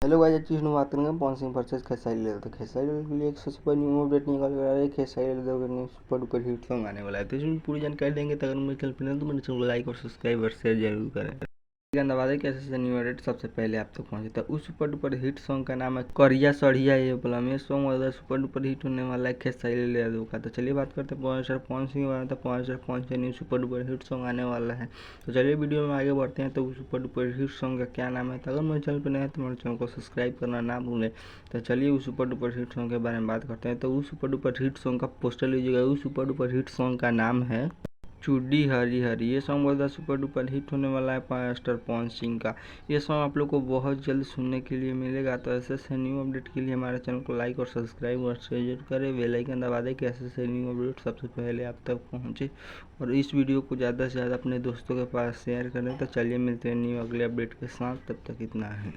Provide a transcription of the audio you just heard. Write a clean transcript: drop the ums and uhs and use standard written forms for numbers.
Hello guys, चीज़ बात करेंगे Pawan Singh versus Khesari Lal. तो खेसारी लाल के लिए एक सबसे बड़ी न्यू अपडेट निकल कर आ रही है। Khesari Lal super duper hit song आने वाला है, तो इसमें पूरी जानकारी देंगे। तो अगर मेरे चैनल पर नहीं तो मेरे चैनल को लाइक और सब्सक्राइब और शेयर जरूर करें। दबा दें कैसे न्यू अपडेट सबसे पहले आप तक पहुंचे। तो उस सुपर डुपर हिट सॉन्ग का नाम है करिया सड़िया ये फिल्म। ये सॉन्ग वाला सुपर डुपर हिट होने वाला है खेसारी लाल यादव का। तो चलिए बात करते हैं पवन सिंह के बारे में। तो Pawan Singh new super duper hit song आने वाला है। तो चलिए वीडियो में आगे बढ़ते हैं। तो उस सुपर डुपर हिट सॉन्ग का क्या नाम है। तो अगर मेरे चैनल पर नहीं है तो मेरे चैनल को सब्सक्राइब करना ना भूलें। तो चलिए उस सुपर डुपर हिट सॉन्ग के बारे में बात करते हैं। तो उस सुपर डुपर हिट सॉन्ग का पोस्टर लीजिएगा। उस सुपर डुपर हिट सॉन्ग का नाम है चूड़ी हरी हरी। ये सॉन्ग बहुत ज़्यादा सुपर डुपर हिट होने वाला है पावर पवन सिंह का। ये सॉन्ग आप लोग को बहुत जल्द सुनने के लिए मिलेगा। तो ऐसे से न्यू अपडेट के लिए हमारे चैनल को लाइक और सब्सक्राइब और शेयर जरूर करें। बेल आइकन दबा दें कि ऐसे से न्यू अपडेट सबसे पहले आप तक पहुंचे। और इस वीडियो को ज़्यादा से ज़्यादा अपने दोस्तों के पास शेयर करें। तो चलिए मिलते हैं न्यू अगले अपडेट के साथ, तब तक इतना है।